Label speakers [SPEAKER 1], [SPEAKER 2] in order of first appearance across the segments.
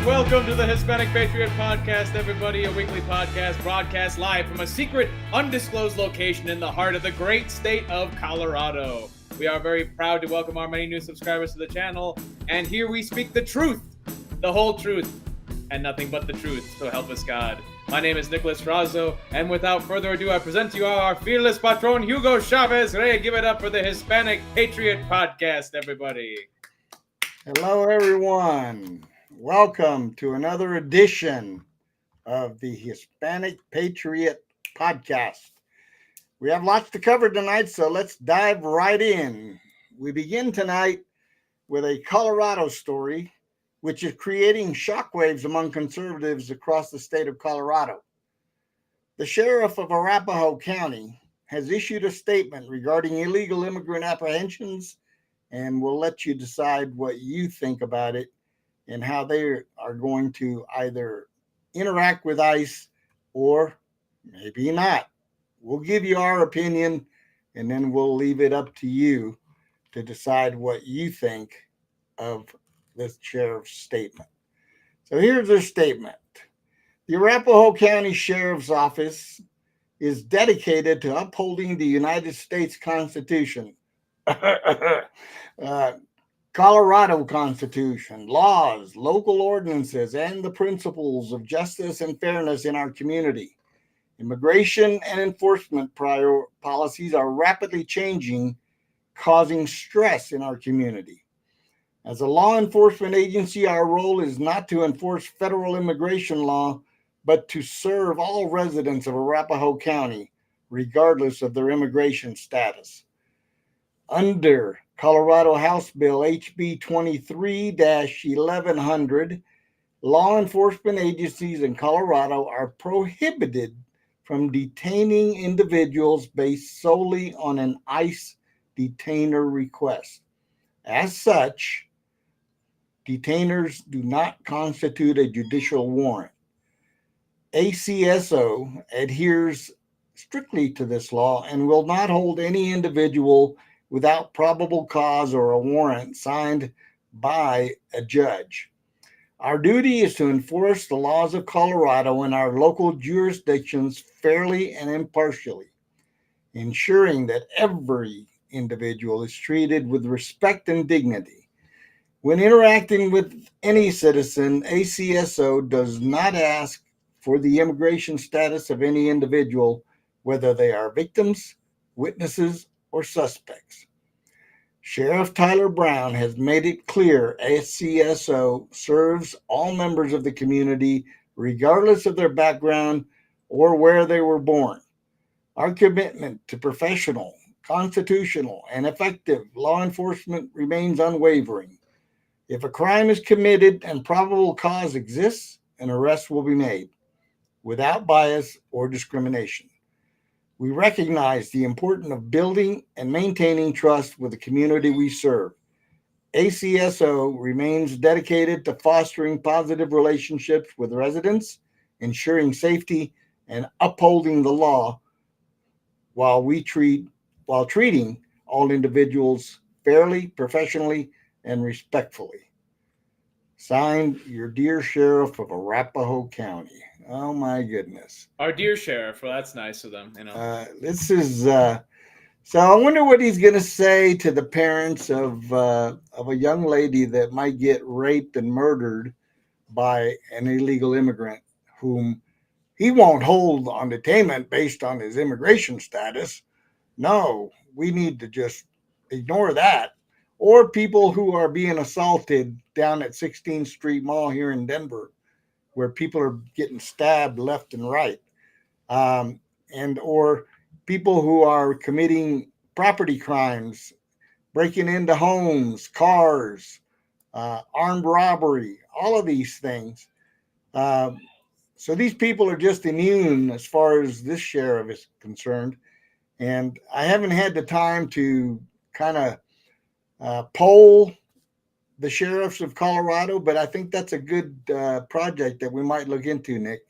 [SPEAKER 1] Welcome to the Hispanic Patriot podcast, everybody. A weekly podcast broadcast live from a secret, undisclosed location in the heart of the great state of Colorado. We are very proud to welcome our many new subscribers to the channel, and here we speak the truth, the whole truth, and nothing but the truth, so help us God. My name is Nicholas Razo, and without further ado, I present to you our fearless patron, Hugo Chavez. Ray, give it up for the Hispanic Patriot podcast, everybody.
[SPEAKER 2] Hello, everyone. Welcome to another edition of the Hispanic Patriot podcast. We have lots to cover tonight, so let's dive right in. We begin tonight with a Colorado story, which is creating shockwaves among conservatives across the state of Colorado. The sheriff of Arapahoe County has issued a statement regarding illegal immigrant apprehensions, and we'll let you decide what you think about it and how they are going to either interact with ICE or maybe not. We'll give you our opinion, and then we'll leave it up to you to decide what you think of the sheriff's statement. So here's their statement. The Arapahoe County Sheriff's Office is dedicated to upholding the United States Constitution, Colorado Constitution, laws, local ordinances, and the principles of justice and fairness in our community. Immigration and enforcement policies are rapidly changing, causing stress in our community. As a law enforcement agency, our role is not to enforce federal immigration law, but to serve all residents of Arapahoe County, regardless of their immigration status. Under Colorado House Bill HB 23-1100, law enforcement agencies in Colorado are prohibited from detaining individuals based solely on an ICE detainer request. As such, detainers do not constitute a judicial warrant. ACSO adheres strictly to this law and will not hold any individual without probable cause or a warrant signed by a judge. Our duty is to enforce the laws of Colorado in our local jurisdictions fairly and impartially, ensuring that every individual is treated with respect and dignity. When interacting with any citizen, ACSO does not ask for the immigration status of any individual, whether they are victims, witnesses, or suspects. Sheriff Tyler Brown has made it clear ACSO serves all members of the community, regardless of their background or where they were born. Our commitment to professional, constitutional, and effective law enforcement remains unwavering. If a crime is committed and probable cause exists, an arrest will be made without bias or discrimination. We recognize the importance of building and maintaining trust with the community we serve. ACSO remains dedicated to fostering positive relationships with residents, ensuring safety, and upholding the law while treating all individuals fairly, professionally, and respectfully. Signed, your dear Sheriff of Arapahoe County. Oh my goodness.
[SPEAKER 1] Our dear sheriff. Well, that's nice of them,
[SPEAKER 2] This is so I wonder what he's going to say to the parents of a young lady that might get raped and murdered by an illegal immigrant whom he won't hold on detainment based on his immigration status. No, we need to just ignore that. Or people who are being assaulted down at 16th Street Mall here in Denver, where people are getting stabbed left and right, and or people who are committing property crimes, breaking into homes, cars, armed robbery, all of these things. So these people are just immune as far as this sheriff is concerned. And I haven't had the time to kind of poll the sheriffs of Colorado, but I think that's a good project that we might look into, Nick,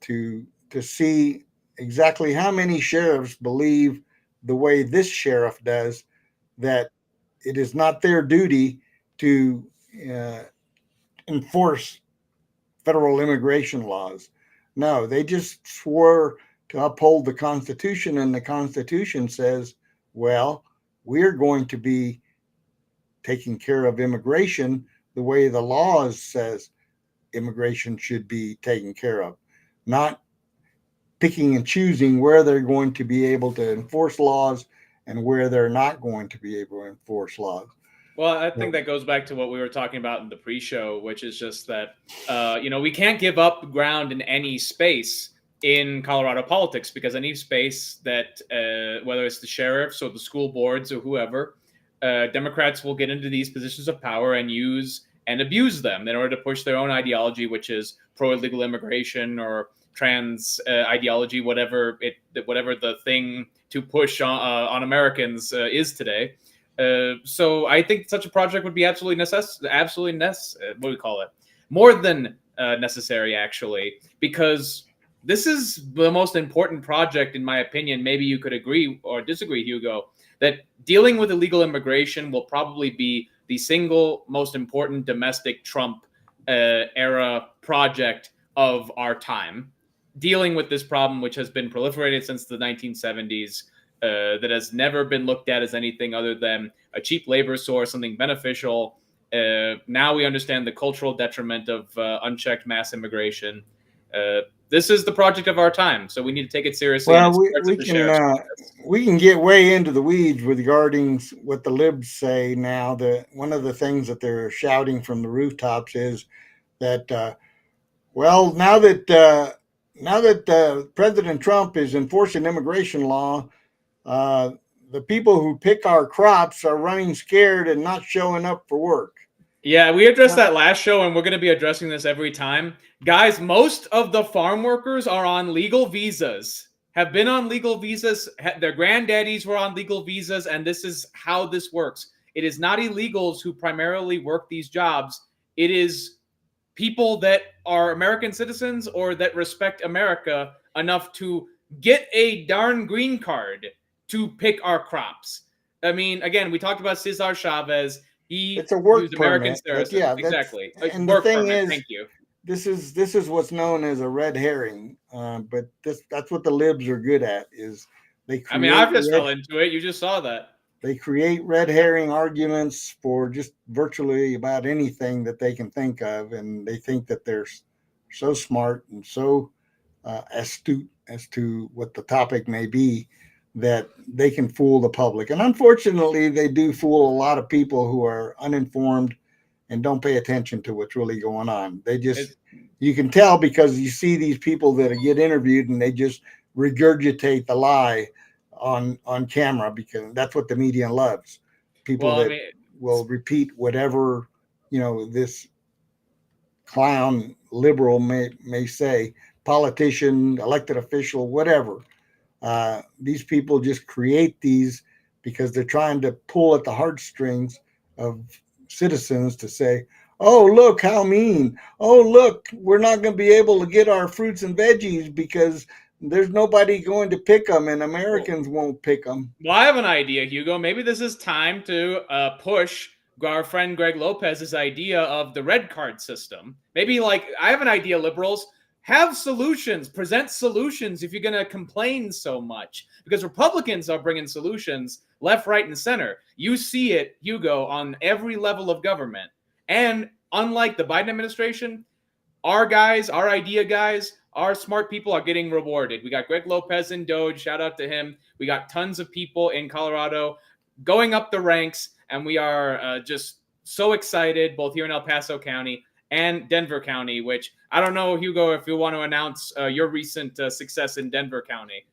[SPEAKER 2] to see exactly how many sheriffs believe the way this sheriff does, that it is not their duty to enforce federal immigration laws. No, they just swore to uphold the Constitution, and the Constitution says, well, we're going to be taking care of immigration the way the laws says immigration should be taken care of, not picking and choosing where they're going to be able to enforce laws and where they're not going to be able to enforce laws.
[SPEAKER 1] Well, I think that goes back to what we were talking about in the pre-show, which is just that, we can't give up ground in any space in Colorado politics, because any space that, whether it's the sheriffs or the school boards or whoever, Democrats will get into these positions of power and use and abuse them in order to push their own ideology, which is pro-illegal immigration or trans ideology, whatever the thing to push on Americans is today. So I think such a project would be more than necessary, actually, because this is the most important project, in my opinion. Maybe you could agree or disagree, Hugo, that dealing with illegal immigration will probably be the single most important domestic Trump era project of our time. Dealing with this problem, which has been proliferated since the 1970s, that has never been looked at as anything other than a cheap labor source, something beneficial. Now we understand the cultural detriment of unchecked mass immigration. This is the project of our time, so we need to take it seriously.
[SPEAKER 2] Well, we can get way into the weeds regarding what the libs say now. One of the things that they're shouting from the rooftops is that, now that President Trump is enforcing immigration law, the people who pick our crops are running scared and not showing up for work.
[SPEAKER 1] Yeah, we addressed that last show, and we're going to be addressing this every time. Guys, most of the farm workers are on legal visas, have been on legal visas. Their granddaddies were on legal visas, and this is how this works. It is not illegals who primarily work these jobs. It is people that are American citizens or that respect America enough to get a darn green card to pick our crops. I mean, again, we talked about Cesar Chavez.
[SPEAKER 2] It's a work
[SPEAKER 1] American
[SPEAKER 2] permit.
[SPEAKER 1] Yeah, exactly.
[SPEAKER 2] And the thing is, thank you. This is what's known as a red herring. But that's what the libs are good at. Is they?
[SPEAKER 1] I just fell into it. You just saw that.
[SPEAKER 2] They create red herring arguments for just virtually about anything that they can think of, and they think that they're so smart and so astute as to what the topic may be, that they can fool the public. And unfortunately, they do fool a lot of people who are uninformed and don't pay attention to what's really going on. You can tell because you see these people that get interviewed and they just regurgitate the lie on camera, because that's what the media loves. People will repeat whatever, this clown liberal may say, politician, elected official, whatever. These people just create these because they're trying to pull at the heartstrings of citizens to say, oh, look how mean. Oh, look, we're not going to be able to get our fruits and veggies because there's nobody going to pick them, and Americans won't pick them.
[SPEAKER 1] Well, I have an idea, Hugo. Maybe this is time to push our friend Greg Lopez's idea of the red card system. Maybe, I have an idea, liberals. Have solutions, present solutions if you're going to complain so much. Because Republicans are bringing solutions left, right, and center. You see it, Hugo, on every level of government. And unlike the Biden administration, our guys, our idea guys, our smart people are getting rewarded. We got Greg Lopez in Doge. Shout out to him. We got tons of people in Colorado going up the ranks. And we are just so excited, both here in El Paso County and Denver County, which I don't know, Hugo, if you want to announce your recent success in Denver County.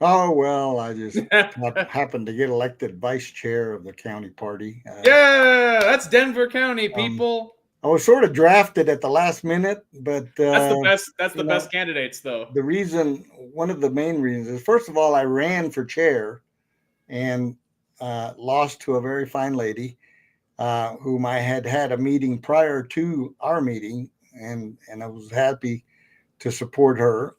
[SPEAKER 2] Oh, well, I just happened to get elected vice chair of the county party.
[SPEAKER 1] Yeah, that's Denver County, people.
[SPEAKER 2] I was sort of drafted at the last minute, but
[SPEAKER 1] that's the best. That's the best candidates, though.
[SPEAKER 2] One of the main reasons is, first of all, I ran for chair and lost to a very fine lady whom I had a meeting prior to our meeting, and I was happy to support her.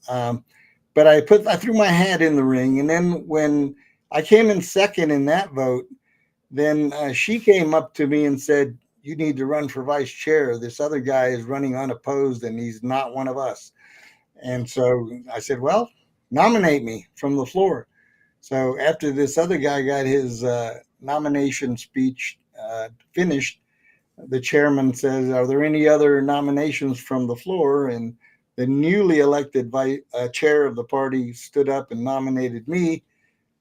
[SPEAKER 2] But I threw my hat in the ring, and then when I came in second in that vote, then she came up to me and said, you need to run for vice chair. This other guy is running unopposed and he's not one of us. And so I said, well, nominate me from the floor. So after this other guy got his nomination speech finished, the chairman says, are there any other nominations from the floor? And the newly elected chair of the party stood up and nominated me.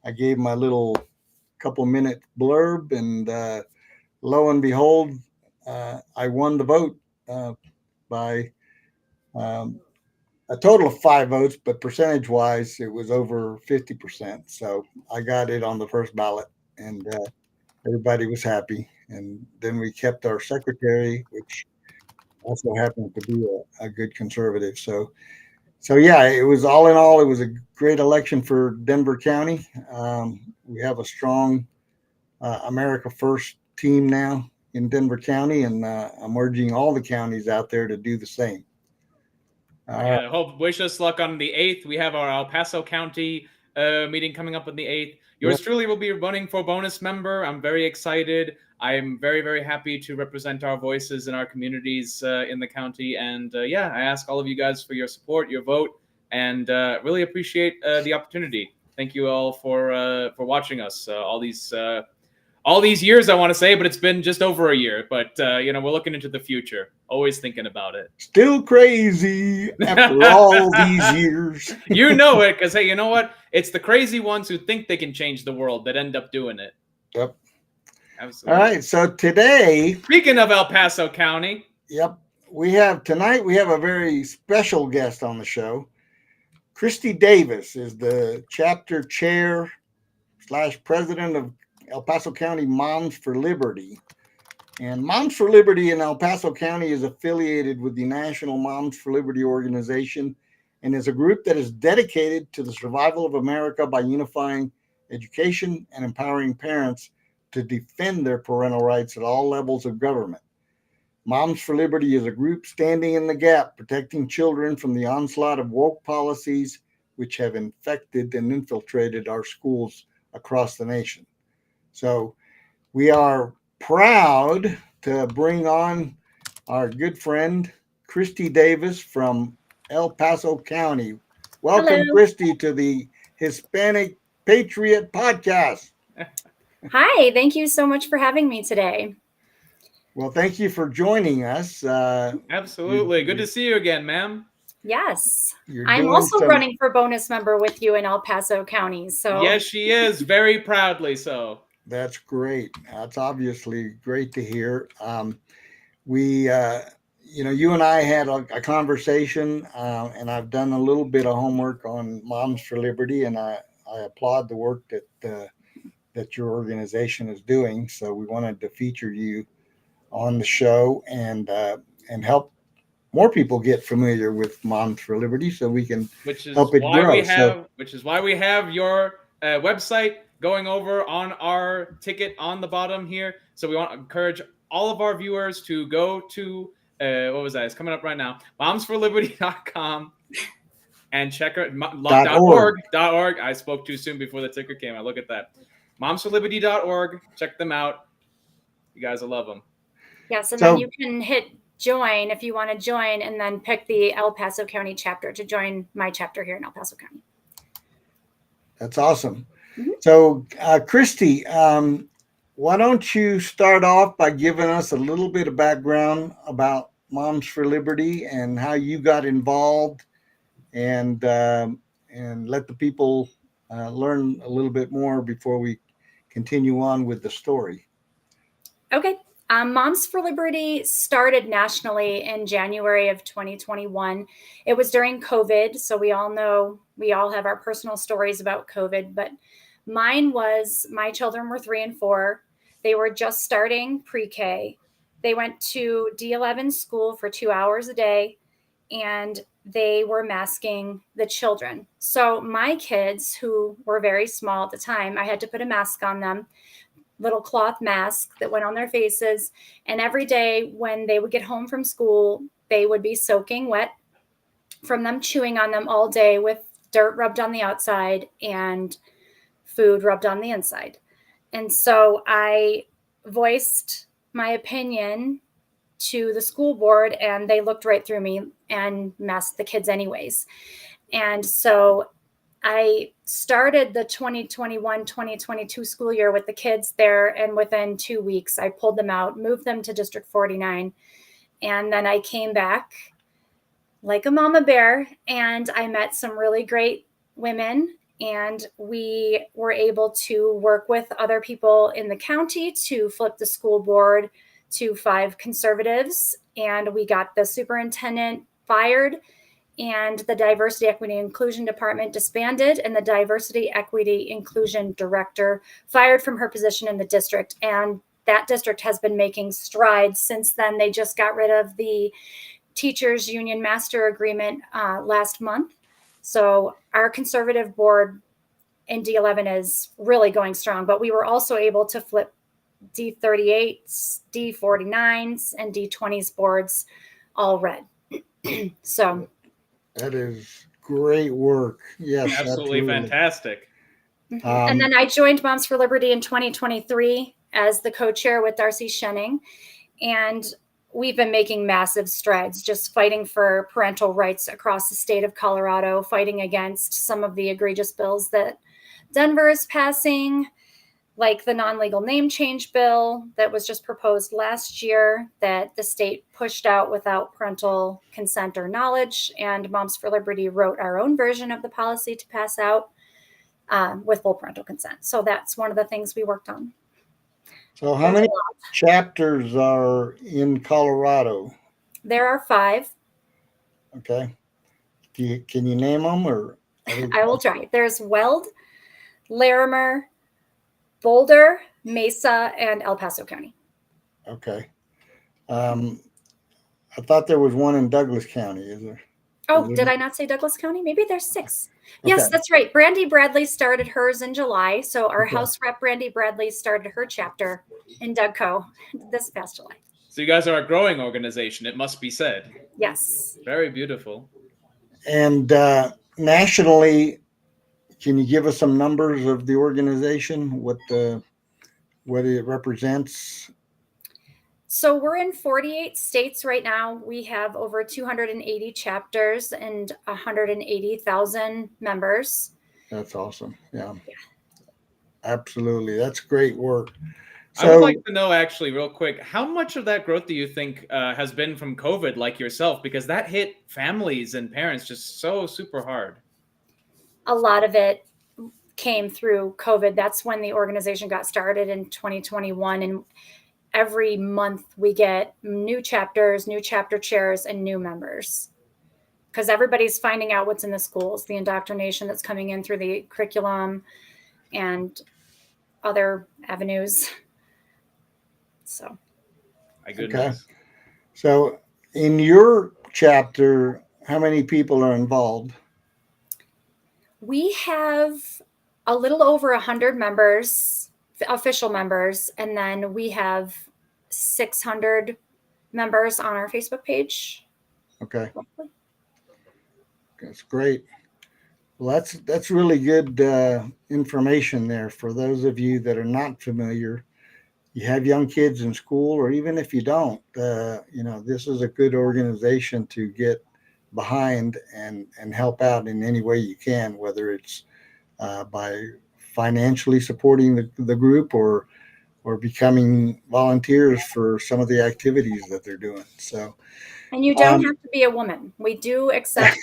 [SPEAKER 2] I gave my little couple-minute blurb, and lo and behold, I won the vote by a total of 5 votes, but percentage-wise, it was over 50%. So I got it on the first ballot, and everybody was happy. And then we kept our secretary, which also happened to be a good conservative. So yeah, it was all in all, it was a great election for Denver County. We have a strong America First team now in Denver County, and I'm urging all the counties out there to do the same.
[SPEAKER 1] Wish us luck on the 8th. We have our El Paso County meeting coming up on the 8th. Yours truly will be running for bonus member. I'm very excited. I'm very, very happy to represent our voices in our communities in the county. And I ask all of you guys for your support, your vote, and really appreciate the opportunity. Thank you all for watching us all these years, I want to say, but it's been just over a year. But we're looking into the future, always thinking about it.
[SPEAKER 2] Still crazy after all these years.
[SPEAKER 1] You know it, because hey, you know what? It's the crazy ones who think they can change the world that end up doing it.
[SPEAKER 2] Yep.
[SPEAKER 1] Absolutely.
[SPEAKER 2] All right. So today,
[SPEAKER 1] speaking of El Paso County,
[SPEAKER 2] we have a very special guest on the show. Kristy Davis is the chapter chair / president of El Paso County Moms for Liberty. And Moms for Liberty in El Paso County is affiliated with the National Moms for Liberty organization and is a group that is dedicated to the survival of America by unifying education and empowering parents to defend their parental rights at all levels of government. Moms for Liberty is a group standing in the gap, protecting children from the onslaught of woke policies which have infected and infiltrated our schools across the nation. So we are proud to bring on our good friend, Kristy Davis from El Paso County. Welcome,
[SPEAKER 3] Hello.
[SPEAKER 2] Kristy, to the Hispanic Patriot podcast.
[SPEAKER 3] Hi, thank you so much for having me today.
[SPEAKER 2] Well, thank you for joining us.
[SPEAKER 1] Absolutely. Good to see you again, ma'am.
[SPEAKER 3] Yes. I'm also running for bonus member with you in El Paso County. So
[SPEAKER 1] yes, she is, very proudly so.
[SPEAKER 2] That's great. That's obviously great to hear. You and I had a conversation, and I've done a little bit of homework on Moms for Liberty, and I applaud the work that your organization is doing. So we wanted to feature you on the show and help more people get familiar with Moms for Liberty, so we can help it grow.
[SPEAKER 1] Which is why we have your website going over on our ticket on the bottom here. So we want to encourage all of our viewers to go to it's coming up right now, momsforliberty.com, and check out .org. I spoke too soon before the ticker came out. Look at that. momsforliberty.org. Check them out. You guys will love them.
[SPEAKER 3] Yes, and then you can hit join if you want to join, and then pick the El Paso County chapter to join my chapter here in El Paso County.
[SPEAKER 2] That's awesome. Mm-hmm. So, Kristy, why don't you start off by giving us a little bit of background about Moms for Liberty and how you got involved, and let the people learn a little bit more before we continue on with the story.
[SPEAKER 3] Okay. Moms for Liberty started nationally in January of 2021. It was during COVID, so we all have our personal stories about COVID, but mine was, my children were 3 and 4. They were just starting pre-K. They went to D11 school for 2 hours a day, and they were masking the children. So my kids, who were very small at the time, I had to put a mask on them, little cloth mask that went on their faces. And every day when they would get home from school, they would be soaking wet from them chewing on them all day with dirt rubbed on the outside and food rubbed on the inside. And so I voiced my opinion to the school board, and they looked right through me and messed the kids anyways. And so I started the 2021-2022 school year with the kids there, and within 2 weeks, I pulled them out, moved them to District 49, and then I came back like a mama bear, and I met some really great women, and we were able to work with other people in the county to flip the school board to 5 conservatives, and we got the superintendent fired, and the Diversity, Equity, Inclusion Department disbanded, and the Diversity, Equity, Inclusion Director fired from her position in the district. And that district has been making strides since then. They just got rid of the teachers union master agreement last month. So our conservative board in D11 is really going strong, but we were also able to flip D38s, D49s, and D20s boards all red. So
[SPEAKER 2] that is great work. Yes,
[SPEAKER 1] absolutely fantastic.
[SPEAKER 3] And then I joined Moms for Liberty in 2023 as the co-chair with Darcy Schenning, and we've been making massive strides, just fighting for parental rights across the state of Colorado, fighting against some of the egregious bills that Denver is passing, like the non-legal name change bill that was just proposed last year that the state pushed out without parental consent or knowledge. And Moms for Liberty wrote our own version of the policy to pass out with full parental consent. So that's one of the things we worked on.
[SPEAKER 2] So how many chapters are in Colorado?
[SPEAKER 3] There are 5.
[SPEAKER 2] Okay. Can you name them? Or
[SPEAKER 3] I will try. There's Weld, Larimer, Boulder, Mesa, and El Paso County.
[SPEAKER 2] Okay. I thought there was one in Douglas County. Is there?
[SPEAKER 3] Oh, did I not say Douglas County? Maybe there's 6. Okay. Yes, that's right. Brandy Bradley started hers in July. So our House Rep Brandy Bradley started her chapter in Dougco this past July.
[SPEAKER 1] So you guys are a growing organization, it must be said.
[SPEAKER 3] Yes.
[SPEAKER 1] Very beautiful.
[SPEAKER 2] And nationally, can you give us some numbers of the organization, what it represents?
[SPEAKER 3] So we're in 48 states right now. We have over 280 chapters and 180,000 members.
[SPEAKER 2] That's awesome. Yeah. Absolutely. That's great work.
[SPEAKER 1] So, I would like to know, actually, real quick, how much of that growth do you think has been from COVID, like yourself? Because that hit families and parents just so super hard.
[SPEAKER 3] A lot of it came through COVID. That's when the organization got started in 2021. And every month we get new chapters, new chapter chairs, and new members. Because everybody's finding out what's in the schools, the indoctrination that's coming in through the curriculum and other avenues. So,
[SPEAKER 1] my goodness.
[SPEAKER 2] Okay. So in your chapter, how many people are involved?
[SPEAKER 3] We have a little over 100 members, official members, and then we have 600 members on our Facebook page.
[SPEAKER 2] Okay. That's great. Well, that's really good information there for those of you that are not familiar. You have young kids in school, or even if you don't, this is a good organization to get behind and help out in any way you can, whether it's by financially supporting the group or becoming volunteers for some of the activities that they're doing. So,
[SPEAKER 3] and you don't have to be a woman. We do accept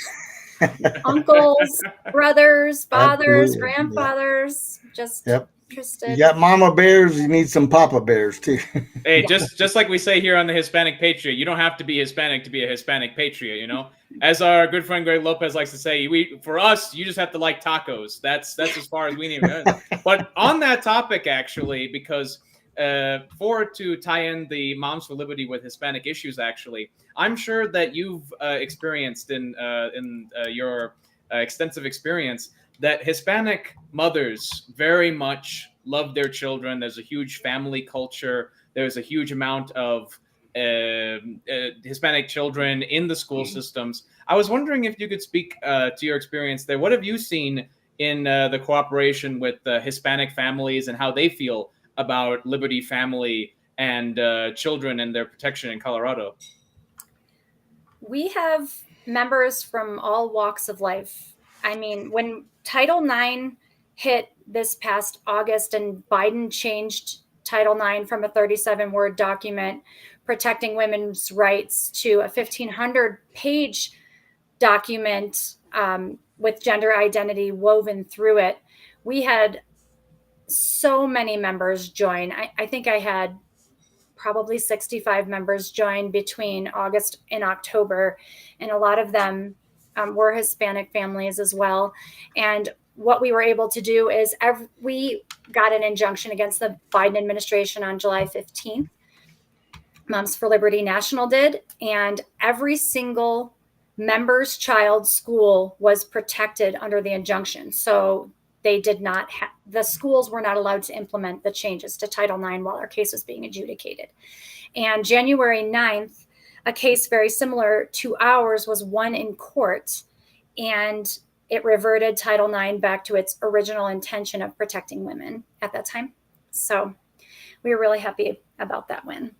[SPEAKER 3] uncles, brothers, fathers, grandfathers, just interested.
[SPEAKER 2] You got mama bears, you need some papa bears too.
[SPEAKER 1] Hey, just like we say here on the Hispanic Patriot, you don't have to be Hispanic to be a Hispanic Patriot, you know? As our good friend Greg Lopez likes to say, for us, you just have to like tacos. That's as far as we need to go. But on that topic, actually, because to tie in the Moms for Liberty with Hispanic issues, actually, I'm sure that you've experienced in your extensive experience that Hispanic mothers very much love their children. There's a huge family culture. There's a huge amount of Hispanic children in the school systems. I was wondering if you could speak to your experience there. What have you seen in the cooperation with Hispanic families and how they feel about Liberty Family and children and their protection in Colorado?
[SPEAKER 3] We have members from all walks of life. I mean, when Title IX hit this past August and Biden changed Title IX from a 37-word document protecting women's rights to a 1,500-page document with gender identity woven through it, we had so many members join. I think I had probably 65 members join between August and October, and a lot of them were Hispanic families as well. And what we were able to do is we got an injunction against the Biden administration on July 15th. Moms for Liberty National did, and every single member's child's school was protected under the injunction. So they did not the schools were not allowed to implement the changes to Title IX while our case was being adjudicated. And January 9th, a case very similar to ours was won in court, and it reverted Title IX back to its original intention of protecting women at that time. So we were really happy about that win.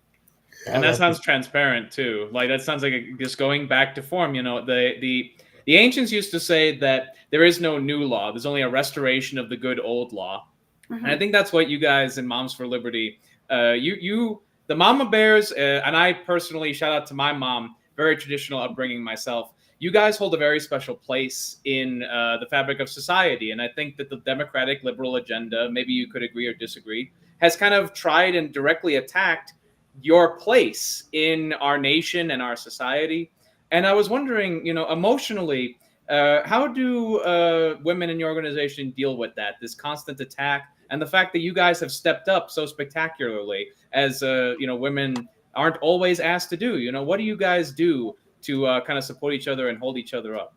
[SPEAKER 1] And that sounds transparent too. Like that sounds like just going back to form. You know, the ancients used to say that there is no new law. There's only a restoration of the good old law. Mm-hmm. And I think that's what you guys in Moms for Liberty, the Mama Bears, and I personally shout out to my mom, very traditional upbringing myself. You guys hold a very special place in the fabric of society. And I think that the Democratic liberal agenda, maybe you could agree or disagree, has kind of tried and directly attacked your place in our nation and our society. And I was wondering, emotionally, how do women in your organization deal with that, this constant attack, and the fact that you guys have stepped up so spectacularly as, women aren't always asked to do? What do you guys do to kind of support each other and hold each other up?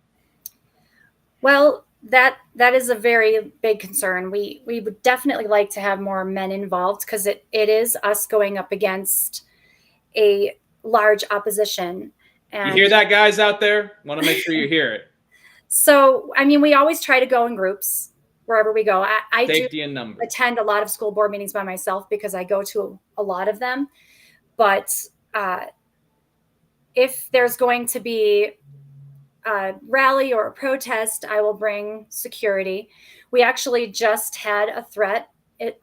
[SPEAKER 3] Well, that is a very big concern. We would definitely like to have more men involved because it is us going up against a large opposition. And
[SPEAKER 1] you hear that, guys out there? Want to make sure you hear it.
[SPEAKER 3] So, I mean, we always try to go in groups wherever we go. I
[SPEAKER 1] Safety in numbers.
[SPEAKER 3] Attend a lot of school board meetings by myself because I go to a lot of them. But if there's going to be a rally or a protest, I will bring security. We actually just had a threat.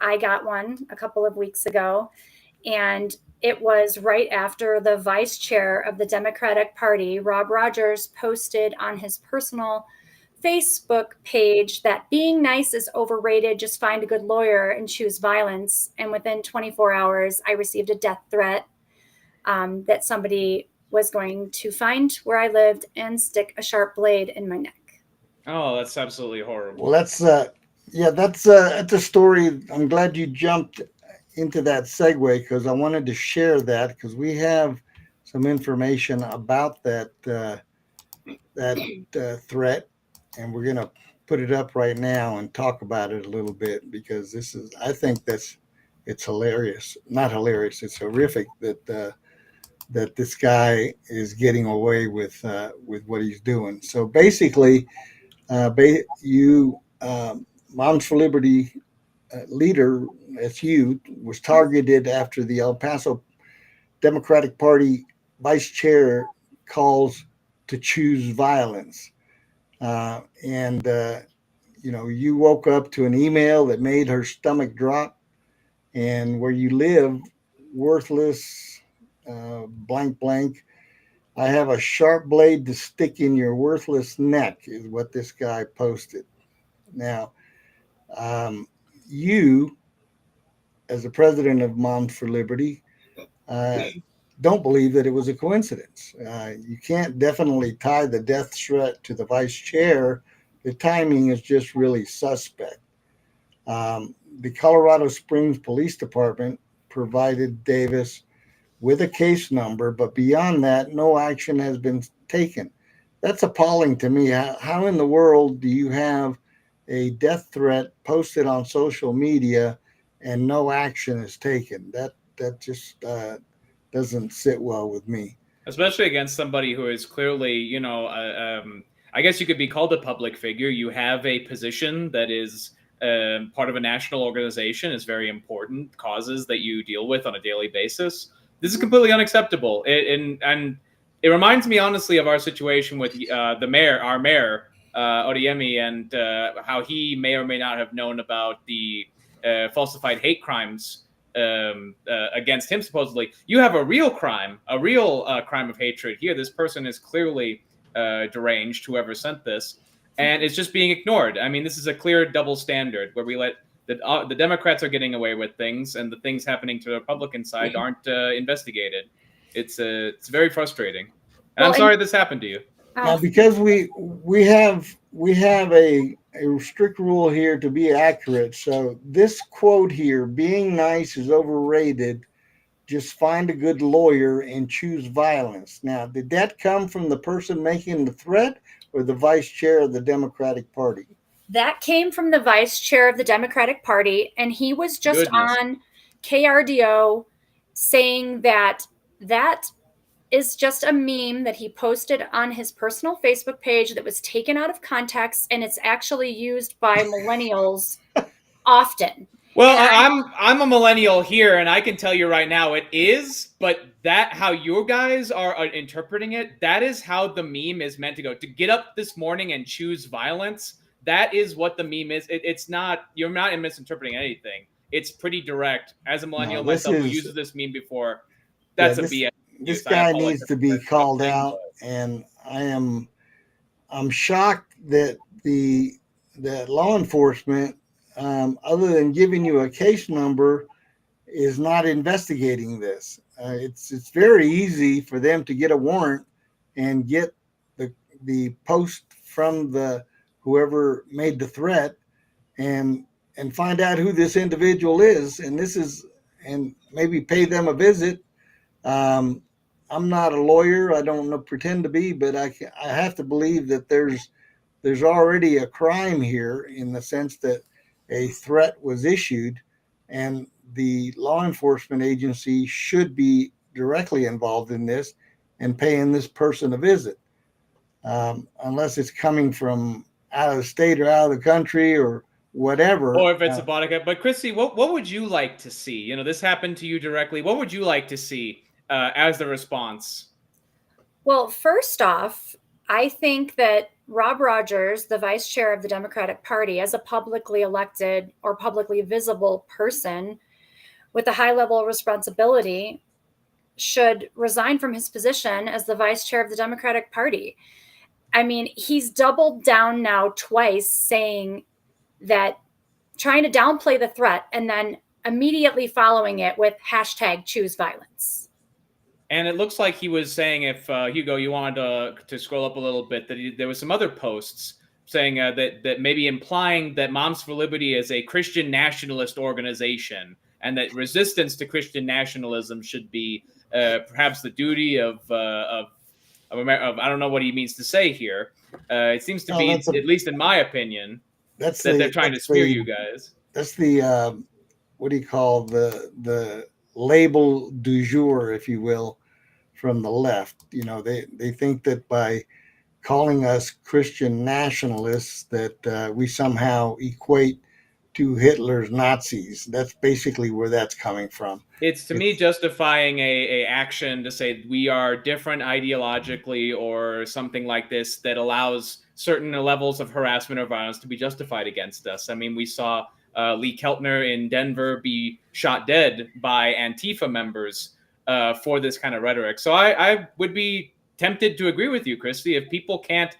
[SPEAKER 3] I got one a couple of weeks ago, and it was right after the vice chair of the Democratic Party, Rob Rogers, posted on his personal Facebook page that being nice is overrated. Just find a good lawyer and choose violence. And within 24 hours, I received a death threat that somebody was going to find where I lived and stick a sharp blade in my neck.
[SPEAKER 1] Oh, that's absolutely horrible.
[SPEAKER 2] Well, that's a story. I'm glad you jumped into that segue because I wanted to share that because we have some information about that threat, and we're going to put it up right now and talk about it a little bit because I think it's hilarious. Not hilarious. It's horrific that this guy is getting away with what he's doing. So basically, Moms for Liberty leader, that's you, was targeted after the El Paso Democratic Party vice chair calls to choose violence. You woke up to an email that made her stomach drop, and where you live, worthless, blank, blank. I have a sharp blade to stick in your worthless neck is what this guy posted. Now, you, as the president of Moms for Liberty, don't believe that it was a coincidence. You can't definitely tie the death threat to the vice chair. The timing is just really suspect. The Colorado Springs Police Department provided Davis with a case number, but beyond that, no action has been taken. That's appalling to me. How in the world do you have a death threat posted on social media and no action is taken? That just doesn't sit well with me.
[SPEAKER 1] Especially against somebody who is clearly, I guess you could be called a public figure. You have a position that is part of a national organization is very important causes that you deal with on a daily basis. This is completely unacceptable. And it reminds me, honestly, of our situation with our mayor, Odeyemi, and how he may or may not have known about the falsified hate crimes against him, supposedly. You have a real crime of hatred here. This person is clearly deranged, whoever sent this, and it's just being ignored. I mean, this is a clear double standard where we let the Democrats are getting away with things, and the things happening to the Republican side aren't investigated. It's very frustrating. And I'm sorry this happened to you.
[SPEAKER 2] Now, because we have a strict rule here to be accurate. So this quote here, being nice is overrated. Just find a good lawyer and choose violence. Now, did that come from the person making the threat or the vice chair of the Democratic Party?
[SPEAKER 3] That came from the vice chair of the Democratic Party, and he was just on KRDO saying that is just a meme that he posted on his personal Facebook page that was taken out of context, and it's actually used by millennials often.
[SPEAKER 1] Well, I'm a millennial here, and I can tell you right now it is, but that how you guys are interpreting it, that is how the meme is meant to go. To get up this morning and choose violence, that is what the meme is. It's not, you're not misinterpreting anything. It's pretty direct. As a millennial myself who uses this meme before, that's a BS.
[SPEAKER 2] This guy needs to be called out, and I'm shocked that that law enforcement, other than giving you a case number, is not investigating this. It's very easy for them to get a warrant and get the post from the whoever made the threat and find out who this individual is, and maybe pay them a visit. I'm not a lawyer. I don't pretend to be, but I have to believe that there's already a crime here in the sense that a threat was issued, and the law enforcement agency should be directly involved in this and paying this person a visit, unless it's coming from out of the state or out of the country or whatever.
[SPEAKER 1] Or if it's a body cam. But Kristy, what would you like to see? You know, this happened to you directly. What would you like to see as the response?
[SPEAKER 3] Well, first off, I think that Rob Rogers, the vice chair of the Democratic Party, as a publicly elected or publicly visible person with a high level of responsibility, should resign from his position as the vice chair of the Democratic Party. I mean, he's doubled down now twice, saying that, trying to downplay the threat and then immediately following it with #choose-violence.
[SPEAKER 1] And it looks like he was saying, if Hugo, you wanted to scroll up a little bit, that there was some other posts saying that maybe implying that Moms for Liberty is a Christian nationalist organization, and that resistance to Christian nationalism should be perhaps the duty of I don't know what he means to say here. It seems to be, at least in my opinion, that they're trying to smear you guys.
[SPEAKER 2] That's the what do you call the label du jour, if you will, from the left. You know, they think that by calling us Christian nationalists that we somehow equate to Hitler's Nazis. That's basically where that's coming from.
[SPEAKER 1] It's to me justifying a action to say we are different ideologically or something like this that allows certain levels of harassment or violence to be justified against us. I mean, we saw Lee Keltner in Denver be shot dead by Antifa members for this kind of rhetoric. So I would be tempted to agree with you, Kristy. If people can't,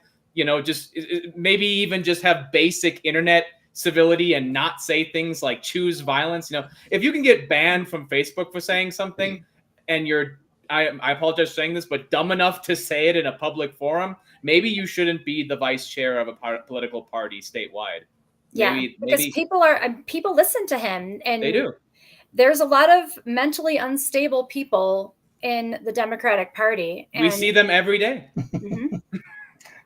[SPEAKER 1] just maybe even just have basic internet civility and not say things like choose violence. If you can get banned from Facebook for saying something and I apologize for saying this, but dumb enough to say it in a public forum, maybe you shouldn't be the vice chair of a political party statewide.
[SPEAKER 3] Yeah, because people listen to him, and
[SPEAKER 1] they do.
[SPEAKER 3] There's a lot of mentally unstable people in the Democratic Party. And
[SPEAKER 1] we see them every day.
[SPEAKER 3] Mm-hmm.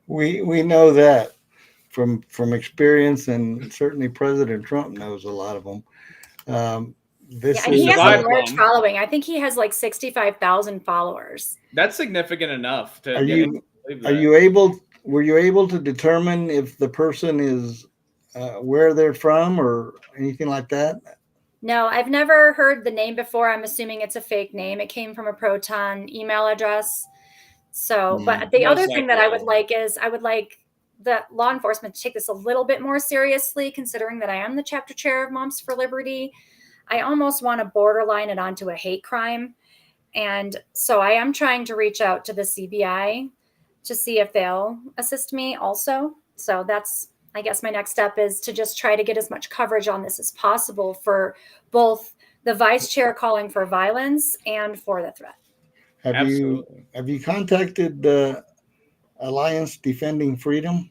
[SPEAKER 2] We know that from experience, and certainly President Trump knows a lot of them.
[SPEAKER 3] He has a large following. I think he has like 65,000 followers.
[SPEAKER 1] That's significant enough.
[SPEAKER 2] Were you able to determine if the person where they're from or anything like that?
[SPEAKER 3] No, I've never heard the name before. I'm assuming it's a fake name. It came from a Proton email address. So, but the
[SPEAKER 1] Most
[SPEAKER 3] other thing that I would
[SPEAKER 1] likely.
[SPEAKER 3] like is I would like the law enforcement to take this a little bit more seriously, considering that I am the chapter chair of Moms for Liberty. I almost want to borderline it onto a hate crime. And so I am trying to reach out to the CBI to see if they'll assist me also. So that's, I guess, my next step is to just try to get as much coverage on this as possible for both the vice chair calling for violence and for the threat.
[SPEAKER 1] Absolutely.
[SPEAKER 2] Have you contacted the Alliance Defending Freedom?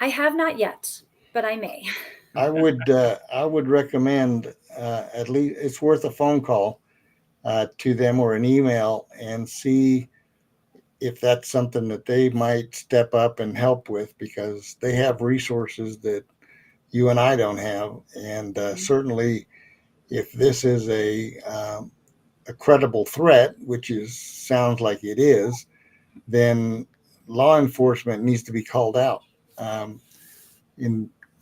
[SPEAKER 3] I have not yet, but I may.
[SPEAKER 2] I would recommend at least it's worth a phone call to them or an email and see if that's something that they might step up and help with, because they have resources that you and I don't have. And certainly if this is a credible threat, which sounds like it is, then law enforcement needs to be called out.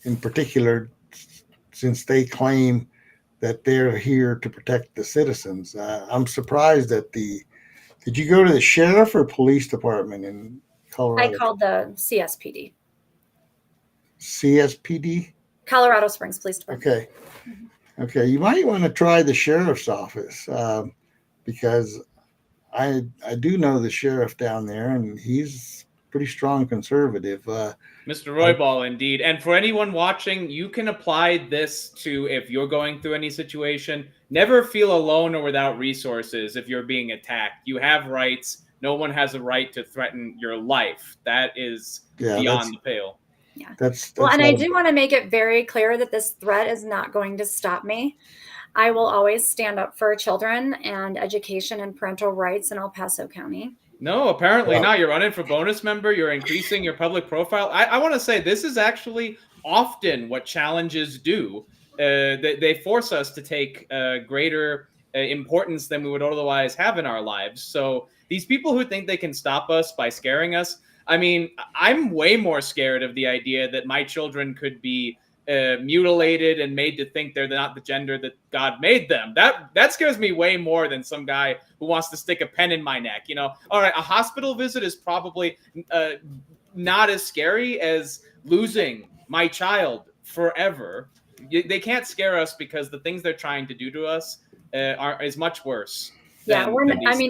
[SPEAKER 2] In particular, since they claim that they're here to protect the citizens. I'm surprised that did you go to the sheriff or police department in Colorado?
[SPEAKER 3] I called the CSPD.
[SPEAKER 2] CSPD?
[SPEAKER 3] Colorado Springs Police Department.
[SPEAKER 2] Okay. Okay. You might want to try the sheriff's office because I do know the sheriff down there, and he's pretty strong conservative.
[SPEAKER 1] Mr. Roybal, indeed. And for anyone watching, you can apply this to if you're going through any situation. Never feel alone or without resources if you're being attacked. You have rights. No one has a right to threaten your life. That is beyond the pale.
[SPEAKER 3] Yeah.
[SPEAKER 2] That's
[SPEAKER 3] well, and I do want to make it very clear that this threat is not going to stop me. I will always stand up for children and education and parental rights in El Paso County.
[SPEAKER 1] No, apparently not. You're running for bonus member. You're increasing your public profile. I want to say this is actually often what challenges do. They force us to take greater importance than we would otherwise have in our lives. So these people who think they can stop us by scaring us, I mean, I'm way more scared of the idea that my children could be mutilated and made to think they're not the gender that God made them. That scares me way more than some guy who wants to stick a pen in my neck. You know, all right, a hospital visit is probably not as scary as losing my child forever. They can't scare us because the things they're trying to do to us is much worse.
[SPEAKER 3] Yeah,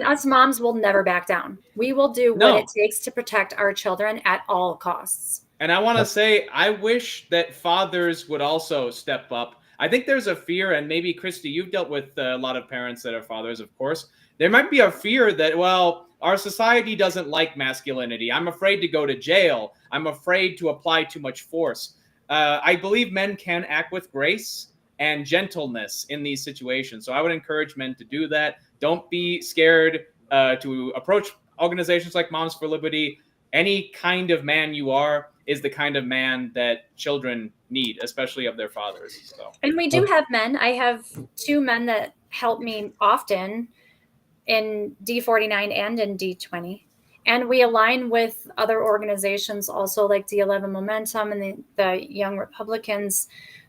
[SPEAKER 3] us moms will never back down. We will do what it takes to protect our children at all costs.
[SPEAKER 1] And I want to say, I wish that fathers would also step up. I think there's a fear, and maybe, Kristy, you've dealt with a lot of parents that are fathers, of course. There might be a fear that, well, our society doesn't like masculinity. I'm afraid to go to jail. I'm afraid to apply too much force. I believe men can act with grace and gentleness in these situations. So I would encourage men to do that. Don't be scared to approach organizations like Moms for Liberty. Any kind of man you are is the kind of man that children need, especially of their fathers. So.
[SPEAKER 3] And we do have men. I have 2 men that help me often in D49 and in D20. And we align with other organizations also, like D11 Momentum and the Young Republicans,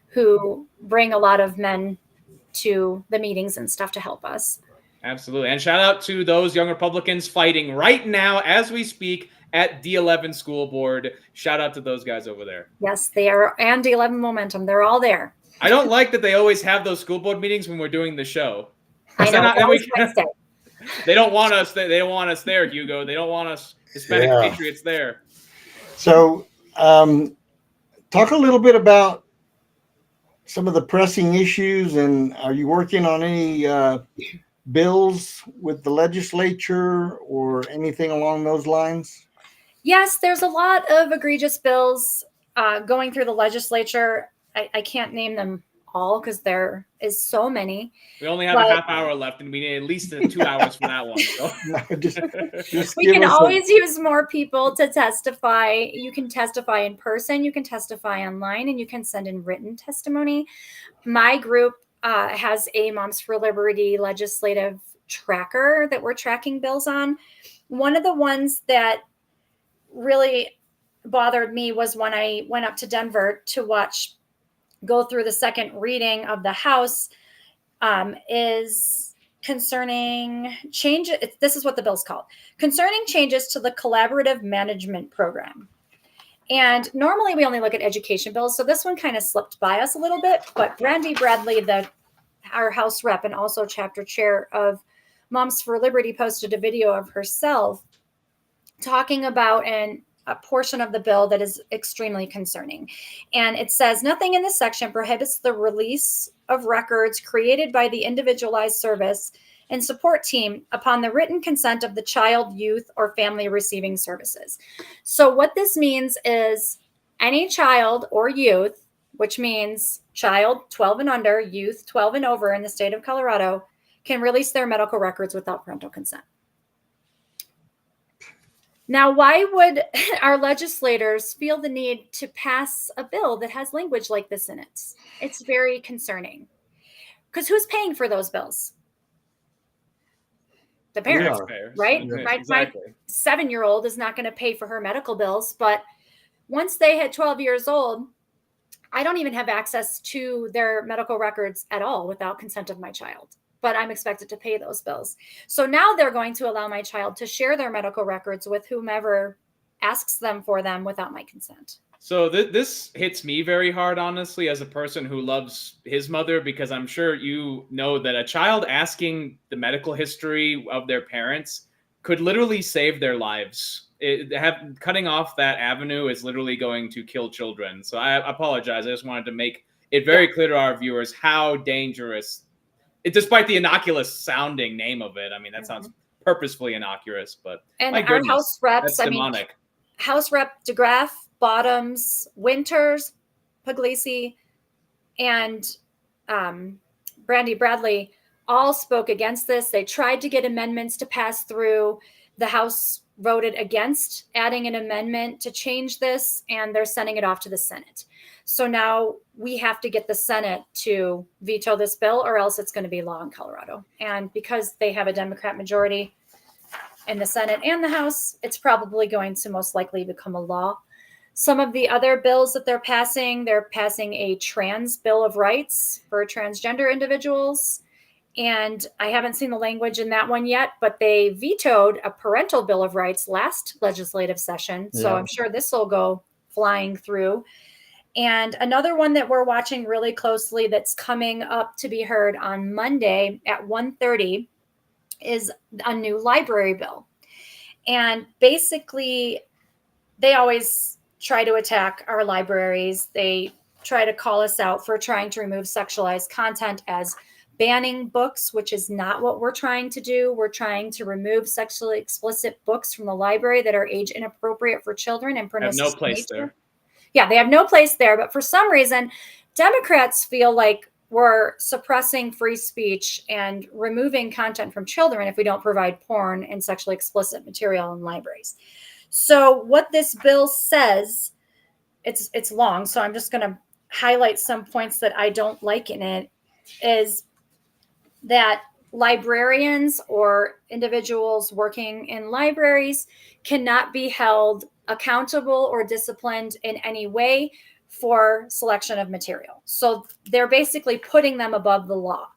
[SPEAKER 3] who bring a lot of men to the meetings and stuff to help us.
[SPEAKER 1] Absolutely. And shout out to those Young Republicans fighting right now as we speak at D11 School Board. Shout out to those guys over there.
[SPEAKER 3] Yes, they are. And D11 Momentum. They're all there.
[SPEAKER 1] I don't like that they always have those school board meetings when we're doing the show.
[SPEAKER 3] I know.
[SPEAKER 1] They don't want us. They don't want us there, Hugo. They don't want us Hispanic Patriots there.
[SPEAKER 2] So talk a little bit about some of the pressing issues, and are you working on any bills with the legislature or anything along those lines?
[SPEAKER 3] Yes, there's a lot of egregious bills going through the legislature. I can't name them all because there is so many.
[SPEAKER 1] We only have a half hour left, and we need at least 2 hours for that one. So.
[SPEAKER 2] just
[SPEAKER 3] we can always use more people to testify. You can testify in person, you can testify online, and you can send in written testimony. My group has a Moms for Liberty legislative tracker that we're tracking bills on. One of the ones that really bothered me was when I went up to Denver to go through the second reading of the House, is concerning change. This is what the bill's called: concerning changes to the collaborative management program. And normally we only look at education bills, so this one kind of slipped by us a little bit. But Brandy Bradley, our House rep and also chapter chair of Moms for Liberty, posted a video of herself talking about a portion of the bill that is extremely concerning. And it says, nothing in this section prohibits the release of records created by the individualized service and support team upon the written consent of the child, youth, or family receiving services. So what this means is any child or youth, which means child 12 and under, youth 12 and over in the state of Colorado, can release their medical records without parental consent. Now, why would our legislators feel the need to pass a bill that has language like this in it? It's very concerning. Because who's paying for those bills? The parents, right?
[SPEAKER 1] Yeah, exactly.
[SPEAKER 3] My 7-year-old is not going to pay for her medical bills, but once they hit 12 years old, I don't even have access to their medical records at all without consent of my child. But I'm expected to pay those bills. So now they're going to allow my child to share their medical records with whomever asks them for them without my consent.
[SPEAKER 1] So this hits me very hard, honestly, as a person who loves his mother, because I'm sure you know that a child asking the medical history of their parents could literally save their lives. Cutting off that avenue is literally going to kill children. So I apologize. I just wanted to make it very clear to our viewers how dangerous, despite the innocuous sounding name of it. I mean, that sounds purposefully innocuous, but
[SPEAKER 3] and
[SPEAKER 1] my
[SPEAKER 3] our House reps,
[SPEAKER 1] that's demonic.
[SPEAKER 3] House Rep DeGraff, Bottoms, Winters, Puglisi, and Brandy Bradley all spoke against this. They tried to get amendments to pass through. The House voted against adding an amendment to change this, and they're sending it off to the Senate. So now we have to get the Senate to veto this bill, or else it's going to be law in Colorado. And because they have a Democrat majority in the Senate and the House, it's probably going to most likely become a law. Some of the other bills that they're passing a trans bill of rights for transgender individuals. And I haven't seen the language in that one yet, but they vetoed a parental bill of rights last legislative session. So I'm sure this will go flying through. And another one that we're watching really closely that's coming up to be heard on Monday at 1:30 is a new library bill. And basically, they always try to attack our libraries. They try to call us out for trying to remove sexualized content as banning books, which is not what we're trying to do. We're trying to remove sexually explicit books from the library that are age inappropriate for children and pernicious.
[SPEAKER 1] Have no place there.
[SPEAKER 3] Yeah, they have no place there. But for some reason, Democrats feel like we're suppressing free speech and removing content from children if we don't provide porn and sexually explicit material in libraries. So what this bill says, it's long, so I'm just going to highlight some points that I don't like in it, is that librarians or individuals working in libraries cannot be held accountable or disciplined in any way for selection of material. So they're basically putting them above the law.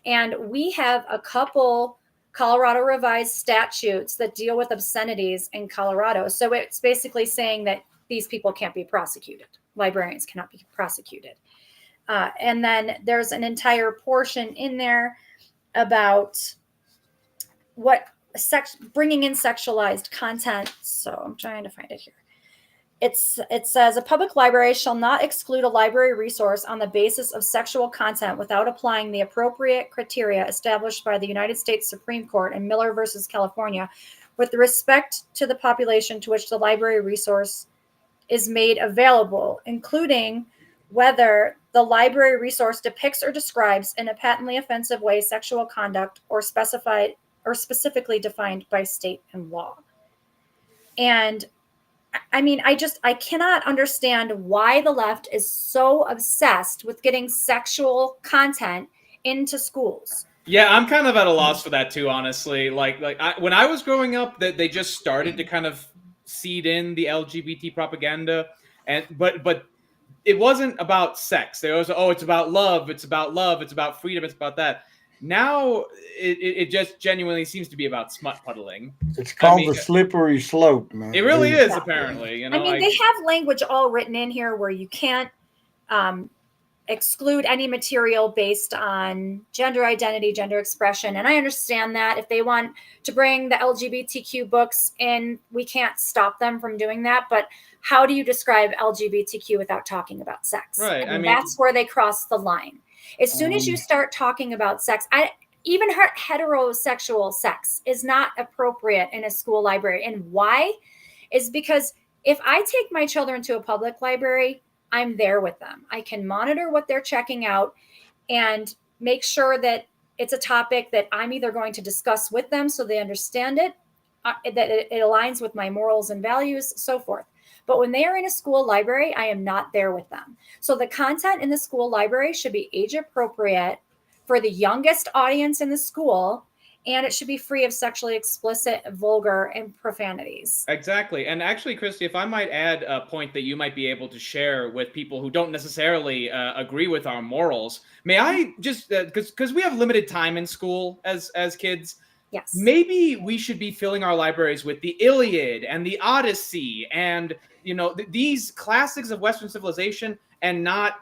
[SPEAKER 3] And we have a couple Colorado revised statutes that deal with obscenities in Colorado. So it's basically saying that these people can't be prosecuted. Librarians cannot be prosecuted. And then there's an entire portion in there about bringing in sexualized content. So I'm trying to find it here. It says a public library shall not exclude a library resource on the basis of sexual content without applying the appropriate criteria established by the United States Supreme Court in Miller versus California with respect to the population to which the library resource is made available, including whether the library resource depicts or describes in a patently offensive way sexual conduct or specified or specifically defined by state and law. And I mean, I cannot understand why the left is so obsessed with getting sexual content into schools.
[SPEAKER 1] Yeah, I'm kind of at a loss for that too, honestly. When I was growing up, that they just started to kind of seed in the LGBT propaganda, but it wasn't about sex. They was, oh, it's about love, it's about freedom, it's about that. Now it just genuinely seems to be about smut puddling.
[SPEAKER 2] It's called the slippery slope, man.
[SPEAKER 1] It really is, apparently.
[SPEAKER 3] I mean, they have language all written in here where you can't exclude any material based on gender identity, gender expression. And I understand that if they want to bring the LGBTQ books in, we can't stop them from doing that. But how do you describe LGBTQ without talking about sex?
[SPEAKER 1] Right.
[SPEAKER 3] I mean, that's where they cross the line. As soon as you start talking about sex, even heterosexual sex is not appropriate in a school library. And why? Is because if I take my children to a public library, I'm there with them. I can monitor what they're checking out and make sure that it's a topic that I'm either going to discuss with them so they understand it, that it aligns with my morals and values, so forth. But when they are in a school library, I am not there with them. So the content in the school library should be age appropriate for the youngest audience in the school, and it should be free of sexually explicit, vulgar, and profanities.
[SPEAKER 1] Exactly. And actually, Kristy, if I might add a point that you might be able to share with people who don't necessarily agree with our morals, may I just, because we have limited time in school as kids,
[SPEAKER 3] yes,
[SPEAKER 1] maybe we should be filling our libraries with the Iliad and the Odyssey and, these classics of Western civilization, and not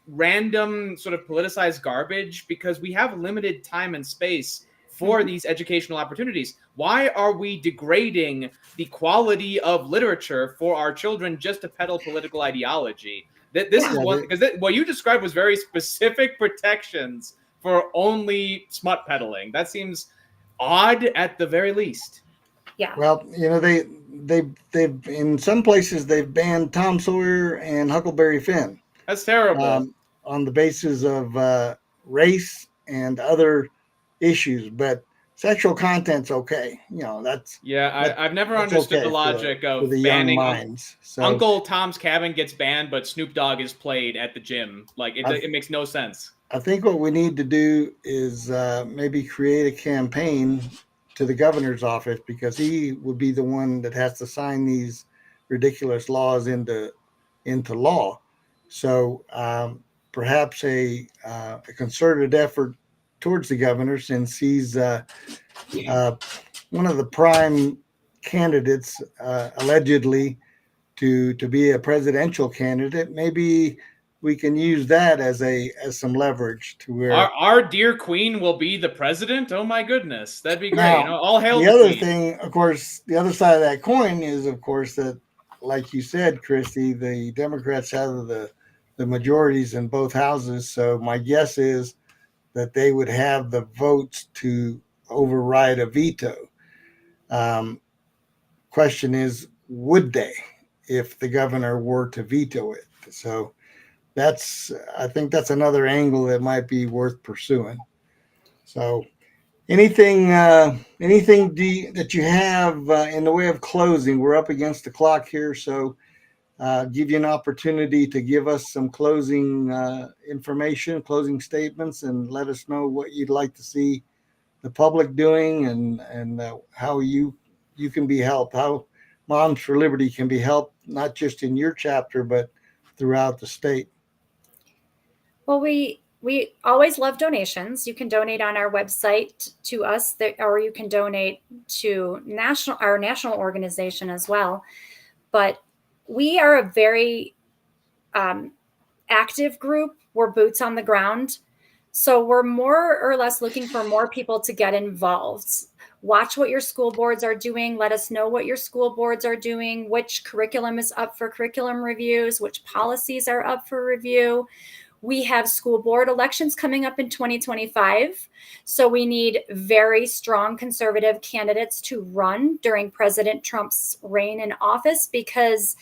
[SPEAKER 1] random sort of politicized garbage, because we have limited time and space for these educational opportunities. Why are we degrading the quality of literature for our children just to peddle political ideology? This is one, because what you described was very specific protections for only smut peddling. That seems odd at the very least.
[SPEAKER 3] Yeah.
[SPEAKER 2] Well, they've in some places they've banned Tom Sawyer and Huckleberry Finn.
[SPEAKER 1] That's terrible.
[SPEAKER 2] On the basis of race and other issues, but sexual content's okay.
[SPEAKER 1] I've never understood
[SPEAKER 2] okay
[SPEAKER 1] the logic of
[SPEAKER 2] the
[SPEAKER 1] banning
[SPEAKER 2] young minds. So,
[SPEAKER 1] Uncle Tom's Cabin gets banned, but Snoop Dogg is played at the gym. Like it makes no sense.
[SPEAKER 2] I think what we need to do is maybe create a campaign to the governor's office, because he would be the one that has to sign these ridiculous laws into law. So perhaps a concerted effort towards the governor, since he's one of the prime candidates allegedly to be a presidential candidate. Maybe we can use that as some leverage to where
[SPEAKER 1] our dear queen will be the president. Oh my goodness, that'd be great.
[SPEAKER 2] Now,
[SPEAKER 1] All hail
[SPEAKER 2] the
[SPEAKER 1] the
[SPEAKER 2] other
[SPEAKER 1] queen.
[SPEAKER 2] thing, of course, the other side of that coin is, of course, that, like you said, Kristy, the Democrats have the majorities in both houses. So my guess is that they would have the votes to override a veto. Question is, would they, if the governor were to veto it? So I think that's another angle that might be worth pursuing. So anything that you have in the way of closing? We're up against the clock here, so give you an opportunity to give us some closing information, closing statements, and let us know what you'd like to see the public doing, and how you can be helped, how Moms for Liberty can be helped, not just in your chapter, but throughout the state.
[SPEAKER 3] Well, we always love donations. You can donate on our website to us, or you can donate to our national organization as well. But we are a very active group. We're boots on the ground. So we're more or less looking for more people to get involved. Watch what your school boards are doing. Let us know what your school boards are doing, which curriculum is up for curriculum reviews, which policies are up for review. We have school board elections coming up in 2025. So we need very strong conservative candidates to run during President Trump's reign in office, because